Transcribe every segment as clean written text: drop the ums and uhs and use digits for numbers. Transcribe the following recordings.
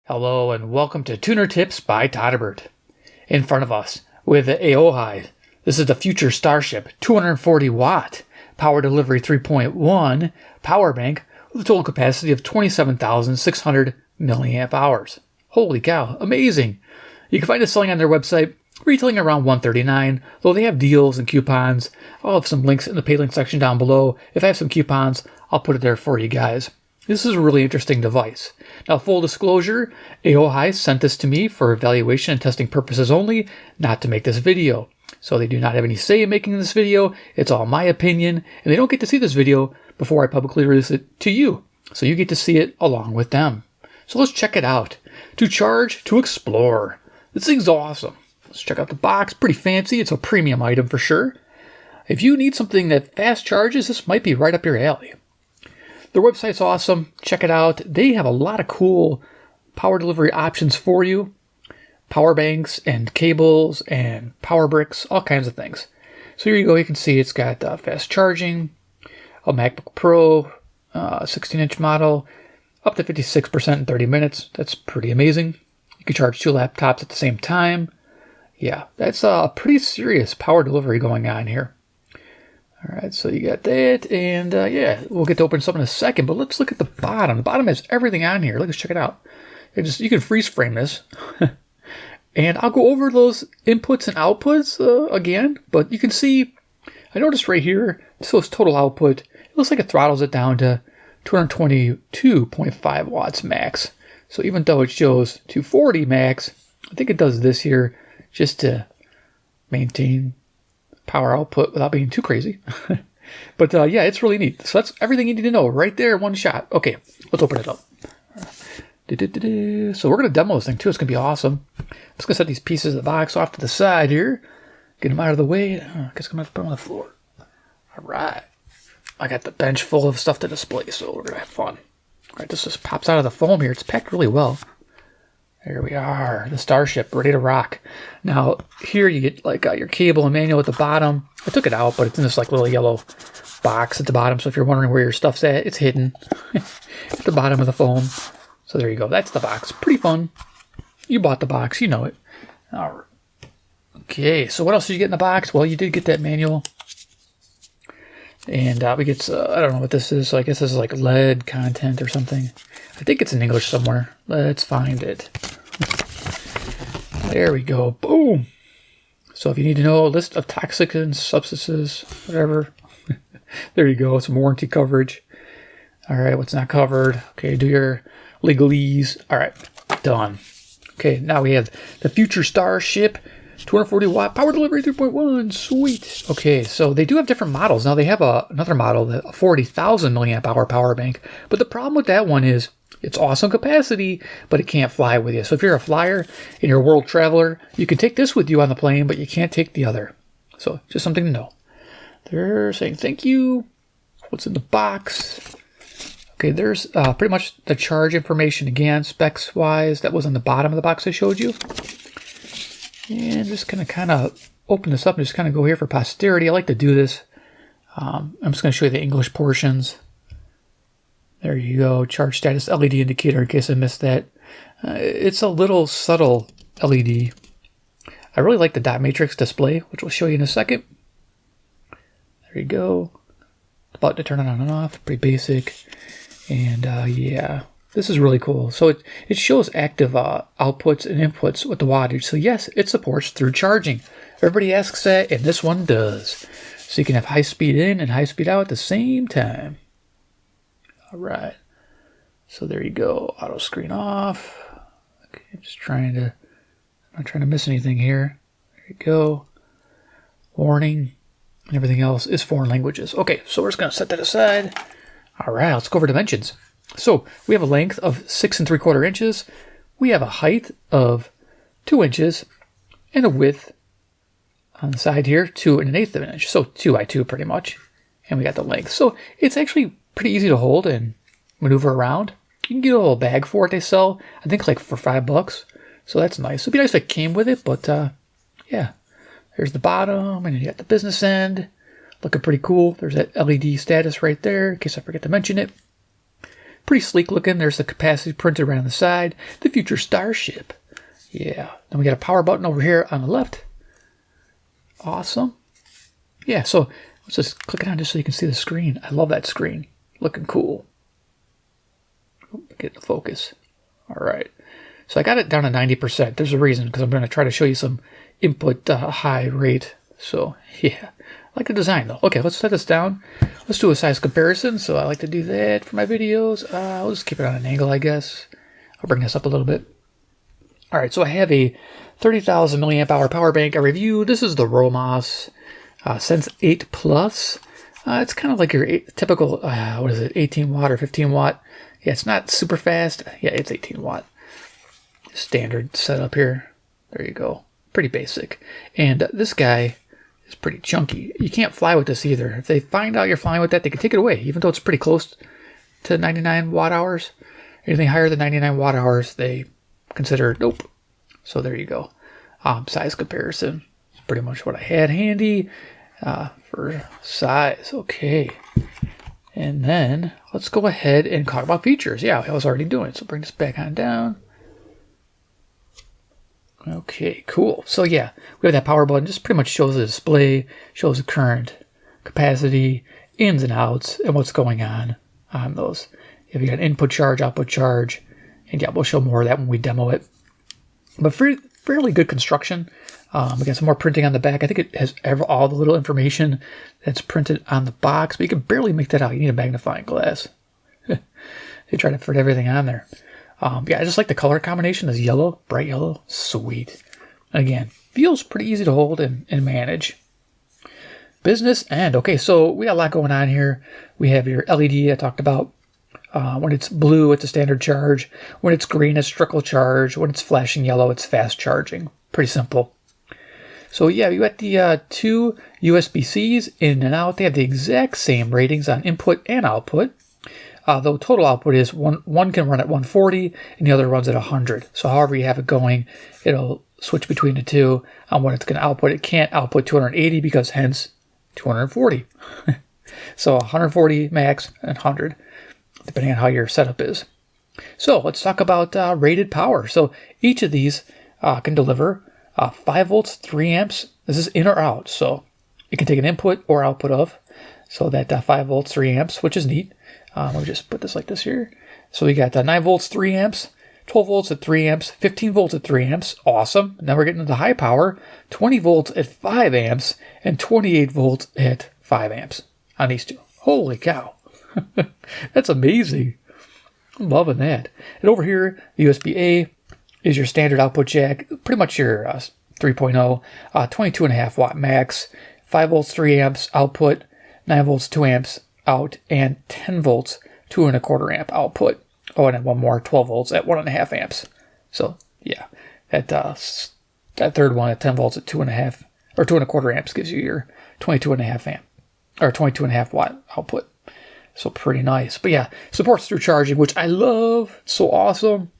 Hello and welcome to Tuner Tips by todderbert. In front of us, with the AOHi, this is the Future Starship 240 watt power delivery 3.1 power bank with a total capacity of 27,600 milliamp hours. Holy cow, amazing! You can find it selling on their website, retailing around $139, though they have deals and coupons. I'll have some links in the pay link section down below. If I have some coupons, I'll put it there for you guys. This is a really interesting device. Now, full disclosure, AOHi sent this to me for evaluation and testing purposes only, not to make this video. So they do not have any say in making this video. It's all my opinion, and they don't get to see this video before I publicly release it to you. So you get to see it along with them. So let's check it out. To charge, to explore. This thing's awesome. Let's check out the box. Pretty fancy. It's a premium item for sure. If you need something that fast charges, this might be right up your alley. Their website's awesome. Check it out. They have a lot of cool power delivery options for you. Power banks and cables and power bricks, all kinds of things. So here you go. You can see it's got fast charging, a MacBook Pro, 16-inch model, up to 56% in 30 minutes. That's pretty amazing. You can charge 2 laptops at the same time. Yeah, that's a pretty serious power delivery going on here. All right, so you got that, and yeah, we'll get to open something in a second, but let's look at the bottom. The bottom has everything on here. Let's check it out. You can freeze frame this, and I'll go over those inputs and outputs again, but you can see, I noticed right here, so it's total output. It looks like it throttles it down to 222.5 watts max. So even though it shows 240 max, I think it does this here just to maintain power output without being too crazy. But yeah, it's really neat. So that's everything you need to know right there in one shot. Okay, let's open it up. So we're going to demo this thing too. It's going to be awesome. I'm just going to set these pieces of the box off to the side here. Get them out of the way. I guess I'm going to put them on the floor. All right. I got the bench full of stuff to display, so we're going to have fun. All right, this just pops out of the foam here. It's packed really well. There we are, the Starship, ready to rock. Now, here you get like your cable and manual at the bottom. I took it out, but it's in this like little yellow box at the bottom. So if you're wondering where your stuff's at, it's hidden at the bottom of the foam. So there you go. That's the box. Pretty fun. You bought the box. You know it. All right. Okay, so what else did you get in the box? Well, you did get that manual. And we get, I don't know what this is. So I guess this is like lead content or something. I think it's in English somewhere. Let's find it. There we go. Boom. So if you need to know a list of toxicants, substances, whatever, there you go. Some warranty coverage. All right, what's not covered? Okay, do your legalese. All right, done. Okay, now we have the Future Starship 240 watt power delivery 3.1. Sweet. Okay, so they do have different models. Now they have another model, a 40,000 milliamp hour power bank. But the problem with that one is it's awesome capacity, but it can't fly with you. So if you're a flyer and you're a world traveler, you can take this with you on the plane, but you can't take the other. So just something to know. They're saying thank you. What's in the box? Okay, there's pretty much the charge information again, specs-wise. That was on the bottom of the box I showed you. And just gonna kind of open this up and just kind of go here for posterity. I like to do this. I'm just going to show you the English portions. There you go. Charge status LED indicator in case I missed that. It's a little subtle LED. I really like the dot matrix display, which we'll show you in a second. There you go. The button to turn it on and off. Pretty basic. And yeah, this is really cool. So it shows active outputs and inputs with the wattage. So yes, it supports through charging. Everybody asks that, and this one does. So you can have high speed in and high speed out at the same time. All right. So there you go. Auto screen off. Okay, I'm not trying to miss anything here. There you go. Warning. And everything else is foreign languages. Okay, so we're just going to set that aside. All right, let's go over dimensions. So we have a length of 6 3/4 inches. We have a height of 2 inches and a width on the side here, 2 1/8 of an inch. So 2 by 2 pretty much. And we got the length. So it's actually pretty easy to hold and maneuver around. You can get a little bag for it they sell, I think like for $5. So that's nice. It'd be nice if it came with it, but yeah. There's the bottom, and then you got the business end. Looking pretty cool. There's that LED status right there, in case I forget to mention it. Pretty sleek looking. There's the capacity printed right on the side. The Future Starship. Yeah. Then we got a power button over here on the left. Awesome. Yeah, so let's just click it on just so you can see the screen. I love that screen. Looking cool. Get the focus. All right. So I got it down to 90%. There's a reason, because I'm going to try to show you some input high rate. So, yeah. I like the design, though. Okay, let's set this down. Let's do a size comparison. So I like to do that for my videos. I'll just keep it on an angle, I guess. I'll bring this up a little bit. All right, so I have a 30,000 milliamp hour power bank I reviewed. This is the Romos Sense 8 Plus. It's kind of like your typical, 18 watt or 15 watt. Yeah, it's not super fast. Yeah, it's 18 watt. Standard setup here. There you go. Pretty basic. And this guy is pretty chunky. You can't fly with this either. If they find out you're flying with that, they can take it away, even though it's pretty close to 99 watt hours. Anything higher than 99 watt hours, they consider nope. So there you go. Size comparison. It's pretty much what I had handy for size. Okay. And then let's go ahead and talk about features. Yeah, I was already doing it. So bring this back on down. Okay, cool. So yeah, we have that power button. Just pretty much shows the display, shows the current, capacity, ins and outs, and what's going on those. If you got input charge, output charge, and yeah, we'll show more of that when we demo it. But fairly good construction. We got some more printing on the back. I think it has all the little information that's printed on the box, but you can barely make that out. You need a magnifying glass. They try to fit everything on there. Yeah, I just like the color combination. Is yellow, bright yellow, sweet. Again, feels pretty easy to hold and manage. Business end. Okay, so we got a lot going on here. We have your LED I talked about. When it's blue, it's a standard charge. When it's green, it's trickle charge. When it's flashing yellow, it's fast charging. Pretty simple. So yeah, you got the two USB-Cs in and out. They have the exact same ratings on input and output. Though total output is one can run at 140 and the other runs at 100. So however you have it going, it'll switch between the two on what it's going to output. It can't output 280 because hence 240. So 140 max and 100, depending on how your setup is. So let's talk about rated power. So each of these can deliver 5 volts, 3 amps. This is in or out, so it can take an input or output of. So that 5 volts, 3 amps, which is neat. Let me just put this like this here. So we got 9 volts, 3 amps, 12 volts at 3 amps, 15 volts at 3 amps. Awesome. Now we're getting into high power, 20 volts at 5 amps, and 28 volts at 5 amps on these two. Holy cow. That's amazing. I'm loving that. And over here, the USB-A is your standard output jack, pretty much your 3.0, 22.5 watt max, 5 volts, 3 amps output, 9 volts, 2 amps out, and 10 volts, 2.25 amp output. Oh, and then one more, 12 volts at 1.5 amps. So, yeah, that third one at 10 volts at 2.5 or 2.25 amps gives you your 22.5 amp or 22.5 watt output. So pretty nice. But yeah, supports through charging, which I love. It's so awesome.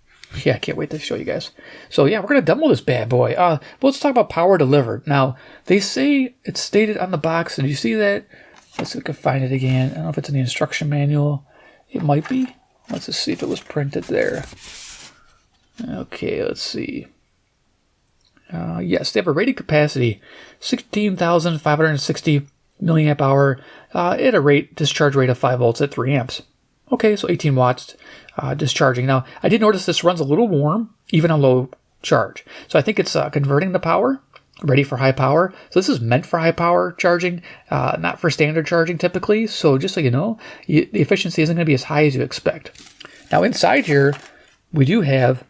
Yeah, I can't wait to show you guys. So yeah, we're going to demo this bad boy. But let's talk about power delivered. Now, they say it's stated on the box. Did you see that? Let's see if we can find it again. I don't know if it's in the instruction manual. It might be. Let's just see if it was printed there. Okay, let's see. Yes, they have a rated capacity, 16,560 milliamp hour at a discharge rate of 5 volts at 3 amps. Okay, so 18 watts discharging. Now, I did notice this runs a little warm, even on low charge. So I think it's converting the power, ready for high power. So this is meant for high power charging, not for standard charging typically. So just so you know, the efficiency isn't going to be as high as you expect. Now inside here, we do have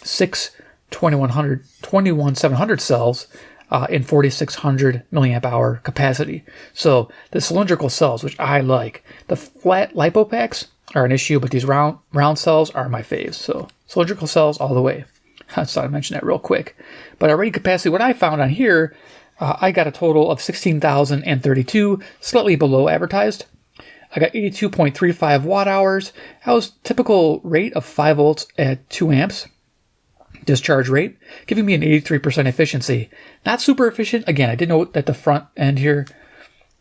6 21700 cells in 4600 milliamp hour capacity. So the cylindrical cells, which I like. The flat lipo packs are an issue, but these round cells are my faves. So cylindrical cells all the way. I thought I'd mention that real quick. But our rated capacity, what I found on here, I got a total of 16,032, slightly below advertised. I got 82.35 watt hours. That was typical rate of 5 volts at 2 amps. Discharge rate, giving me an 83% efficiency. Not super efficient. Again, I did note that the front end here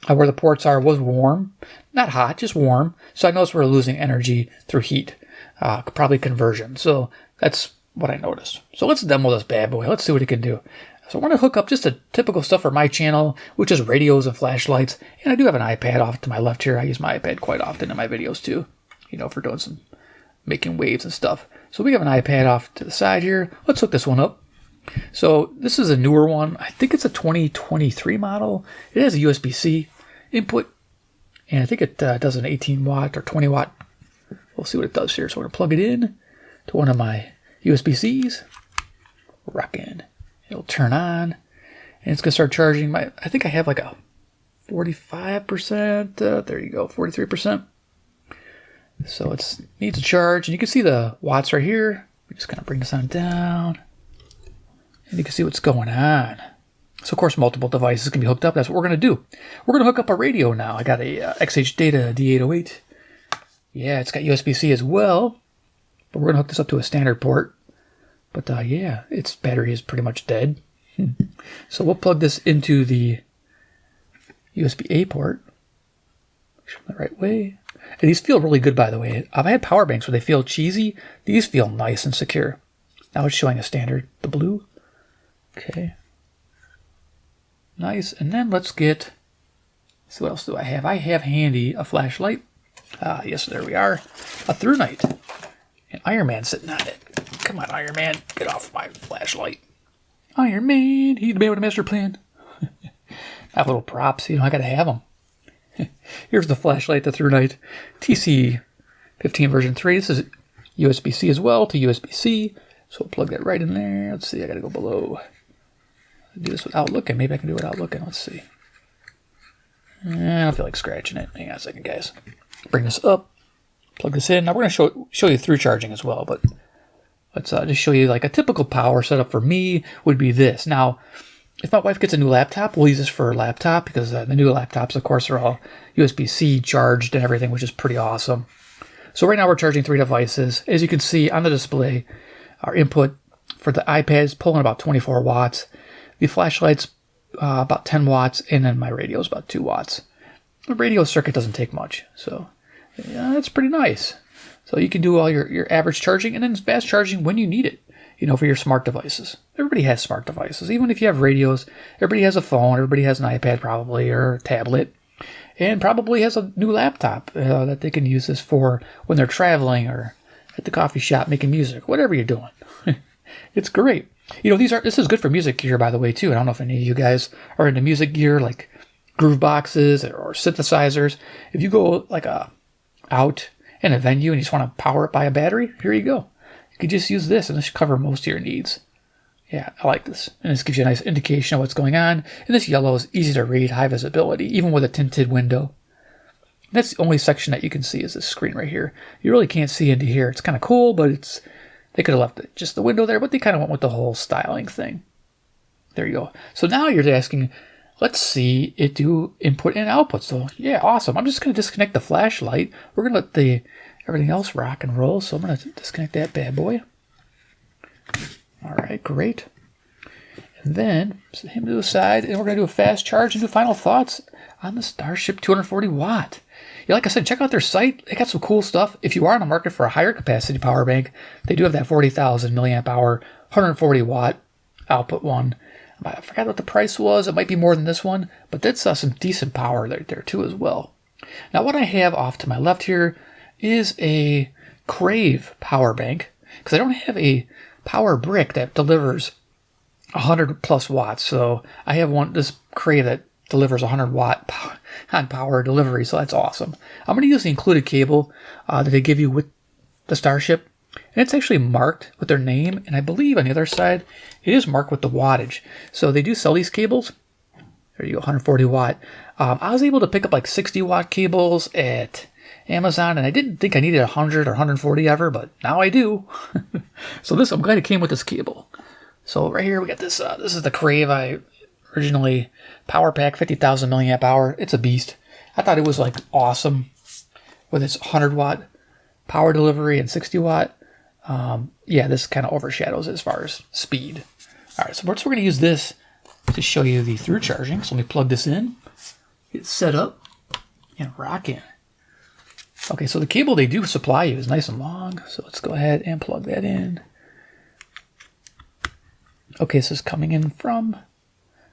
where the ports are was warm. Not hot, just warm. So I noticed we're losing energy through heat, probably conversion. So that's what I noticed. So let's demo this bad boy. Let's see what it can do. So I want to hook up just the typical stuff for my channel, which is radios and flashlights. And I do have an iPad off to my left here. I use my iPad quite often in my videos too, for doing some making waves and stuff. So we have an iPad off to the side here. Let's hook this one up. So this is a newer one. I think it's a 2023 model. It has a USB-C input, and I think it does an 18 watt or 20 watt. We'll see what it does here. So we're going to plug it in to one of my USB-Cs. Rockin'. It'll turn on, and it's going to start charging. I think I have like a 45%. There you go, 43%. So it needs to charge, and you can see the watts right here. We're just going to bring this on down, and you can see what's going on. So, of course, multiple devices can be hooked up. That's what we're going to do. We're going to hook up a radio now. I got a XH Data D808. Yeah, it's got USB-C as well, but we're going to hook this up to a standard port. But, yeah, its battery is pretty much dead. So we'll plug this into the USB-A port. Make sure I'm the right way. And these feel really good, by the way. I've had power banks where they feel cheesy. These feel nice and secure. Now it's showing a standard, the blue. Okay. Nice. And then let's see what else do I have? I have handy a flashlight. Yes, there we are. A through night. And Iron Man sitting on it. Come on, Iron Man. Get off my flashlight. Iron Man. He's the man with a master plan. I have little props. I got to have them. Here's the flashlight, the through night. TC15 version 3. This is USB-C as well to USB-C. So we'll plug that right in there. Let's see. I got to go below. Do this without looking. Maybe I can do it without looking. Let's see. I don't feel like scratching it. Hang on a second, guys. Bring this up. Plug this in. Now we're going to show you through charging as well, but let's just show you like a typical power setup for me would be this. Now, if my wife gets a new laptop, we'll use this for her laptop because the new laptops, of course, are all USB-C charged and everything, which is pretty awesome. So right now we're charging 3 devices. As you can see on the display, our input for the iPad is pulling about 24 watts. The flashlight's about 10 watts, and then my radio is about 2 watts. The radio circuit doesn't take much, so yeah, that's pretty nice. So you can do all your average charging and then fast charging when you need it, for your smart devices. Everybody has smart devices. Even if you have radios, everybody has a phone, everybody has an iPad probably, or a tablet, and probably has a new laptop that they can use this for when they're traveling or at the coffee shop making music, whatever you're doing. It's great. This is good for music gear, by the way, too. I don't know if any of you guys are into music gear, like groove boxes or synthesizers. If you go out in a venue and you just want to power it by a battery, here you go. You can just use this, and this should cover most of your needs. Yeah, I like this. And this gives you a nice indication of what's going on. And this yellow is easy to read, high visibility, even with a tinted window. And that's the only section that you can see is this screen right here. You really can't see into here. It's kind of cool, but they could have left just the window there, but they kind of went with the whole styling thing. There you go. So now you're asking, let's see it do input and output. So yeah, awesome. I'm just going to disconnect the flashlight. We're going to let everything else rock and roll. So I'm going to disconnect that bad boy. All right, great. And then set him to the side, and we're going to do a fast charge and do final thoughts on the Starship 240 watt. Yeah, like I said, check out their site. They got some cool stuff. If you are in the market for a higher capacity power bank, they do have that 40,000 milliamp hour, 140 watt output one. I forgot what the price was. It might be more than this one, but that's some decent power there too as well. Now, what I have off to my left here is a Crave power bank, because I don't have a power brick that delivers 100 plus watts. So I have this Crave that delivers 100 watt on power delivery, so that's awesome. I'm going to use the included cable that they give you with the Starship, and it's actually marked with their name, and I believe on the other side it is marked with the wattage. So they do sell these cables. There you go, 140 watt. I was able to pick up like 60 watt cables at Amazon, and I didn't think I needed 100 or 140 ever, but now I do. So I'm glad it came with this cable. So right here we got this. This is the Crave I originally power pack, 50,000 milliamp hour. It's a beast. I thought it was like awesome with its 100 watt power delivery and 60 watt. Yeah, this kind of overshadows it as far as speed. All right, so we're going to use this to show you the through charging. So let me plug this in. get set up and rocking. Okay, so the cable they do supply you is nice and long, so let's go ahead and plug that in. Okay, so it's coming in from,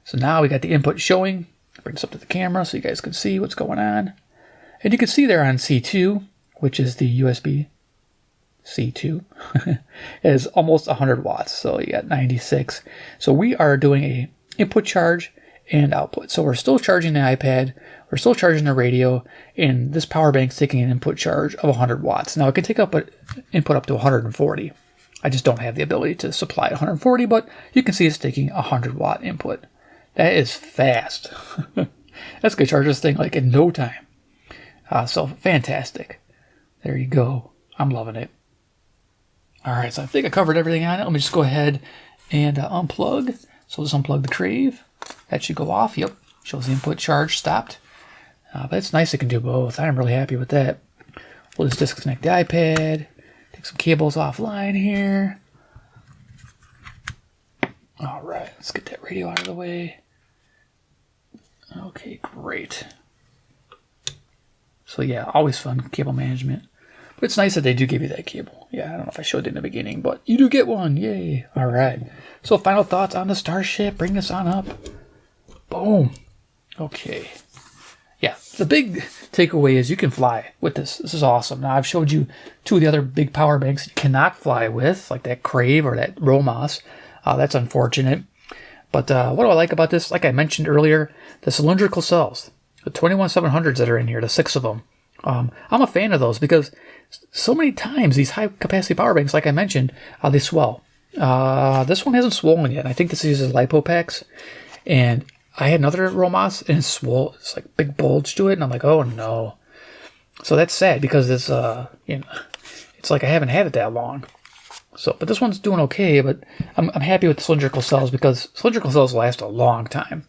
so now we got the input showing. Bring this up to the camera so you guys can see what's going on. And you can see there on C2, which is the USB C2, is almost 100 watts. So you got 96. So we are doing a input charge and output. So we're still charging the iPad, we're still charging the radio, and this power bank's taking an input charge of 100 watts. Now it can take up an input up to 140. I just don't have the ability to supply 140, but you can see it's taking 100 watt input. That is fast. That's going to charge this thing like in no time. So fantastic. There you go. I'm loving it. All right, so I think I covered everything on it. Let me just go ahead and unplug. So let's unplug the Crave. That should go off. Yep, shows the input charge stopped. But it's nice it can do both. I'm really happy with that. We'll just disconnect the iPad. Take some cables offline here. All right, let's get that radio out of the way. Okay, great. So yeah, always fun cable management. But it's nice that they do give you that cable. Yeah, I don't know if I showed it in the beginning, but you do get one. Yay. All right. So final thoughts on the Starship. Bring this on up. Boom. Okay. Yeah, the big takeaway is you can fly with this. This is awesome. Now, I've showed you two of the other big power banks you cannot fly with, like that Crave or that Romas. That's unfortunate. But what do I like about this? Like I mentioned earlier, the cylindrical cells, the 21700s that are in here, the 6 of them. I'm a fan of those because so many times these high-capacity power banks, like I mentioned, they swell. This one hasn't swollen yet. I think this uses lipo packs. And I had another Romas, and it swole. It's like big bulge to it, and I'm like, oh no. So that's sad because it's it's like I haven't had it that long. So, but this one's doing okay. But I'm happy with the cylindrical cells because cylindrical cells last a long time.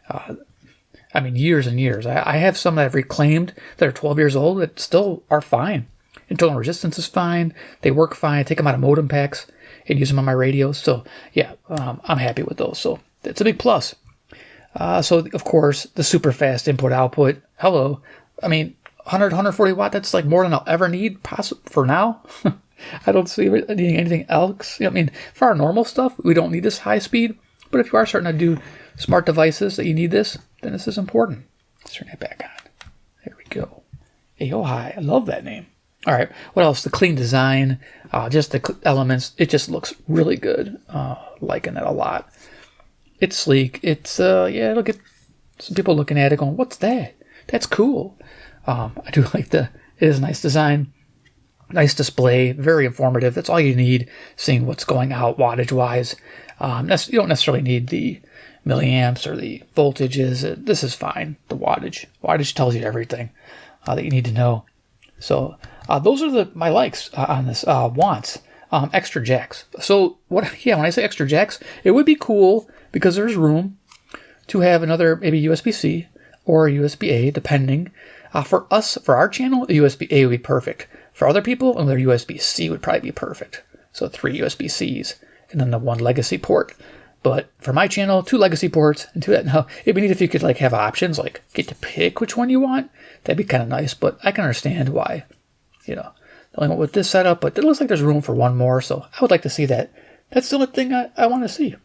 I mean, years and years. I have some that I've reclaimed that are 12 years old that still are fine. Internal resistance is fine. They work fine. I take them out of modem packs and use them on my radios. So, yeah, I'm happy with those. So, it's a big plus. So, of course, the super fast input-output. Hello. I mean, 100, 140 watt, that's like more than I'll ever need for now. I don't see needing anything else. I mean, for our normal stuff, we don't need this high speed. But if you are starting to do smart devices that you need this, then this is important. Let's turn that back on. There we go. AOHi. I love that name. All right. What else? The clean design. Just the elements. It just looks really good. Liking that a lot. It's sleek. It's, look at some people looking at it going, what's that? That's cool. I do like it is a nice design. Nice display. Very informative. That's all you need. Seeing what's going out wattage-wise. You don't necessarily need the milliamps or the voltages. This is fine. The wattage. Wattage tells you everything that you need to know. So those are my likes on this. Wants. Extra jacks. So when I say extra jacks, it would be cool because there's room to have another maybe USB-C or USB-A, depending. For us, for our channel, a USB-A would be perfect. For other people, another USB-C would probably be perfect. So 3 USB-Cs and then the 1 legacy port. But for my channel, 2 legacy ports and 2 that. Now, it'd be neat if you could have options, get to pick which one you want. That'd be kind of nice, but I can understand why. I only went with this setup, but it looks like there's room for one more, so I would like to see that. That's the only thing I want to see.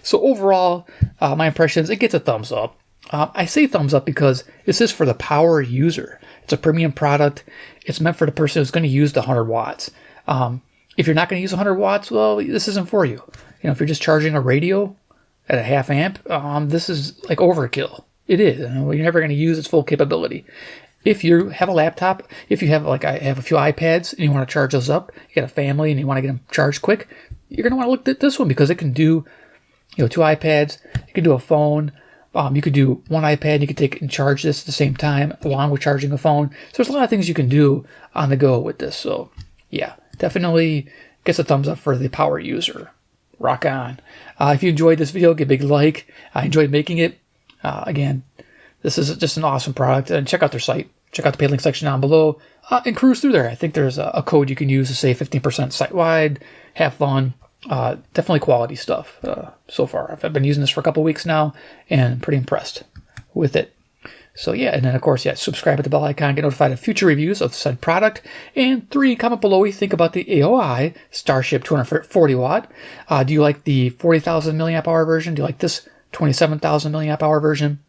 So overall, my impressions, it gets a thumbs up. I say thumbs up because this is for the power user. It's a premium product. It's meant for the person who's going to use the 100 watts. If you're not going to use 100 watts, well, this isn't for you. If you're just charging a radio at a half amp, this is like overkill. It is. You're never going to use its full capability. If you have a laptop, if you have, I have a few iPads and you want to charge those up, you got a family and you want to get them charged quick, you're going to want to look at this one because it can do, 2 iPads. It can do a phone. You could do 1 iPad. You could take and charge this at the same time along with charging a phone. So there's a lot of things you can do on the go with this. So yeah, definitely gets a thumbs up for the power user. Rock on. If you enjoyed this video, give a big like. I enjoyed making it. Again, this is just an awesome product. And check out their site. Check out the paid link section down below and cruise through there. I think there's a code you can use to save 15% site-wide. Have fun. Definitely quality stuff so far. I've been using this for a couple weeks now and I'm pretty impressed with it. So yeah, and then of course, yeah, subscribe at the bell icon, get notified of future reviews of said product. And 3, comment below what you think about the AOHi Starship 240W. Do you like the 40,000 milliamp hour version? Do you like this 27,000 milliamp hour version?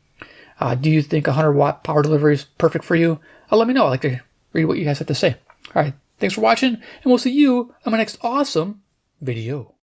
Do you think 100 watt power delivery is perfect for you? Let me know. I'd like to read what you guys have to say. All right, thanks for watching, and we'll see you on my next awesome video.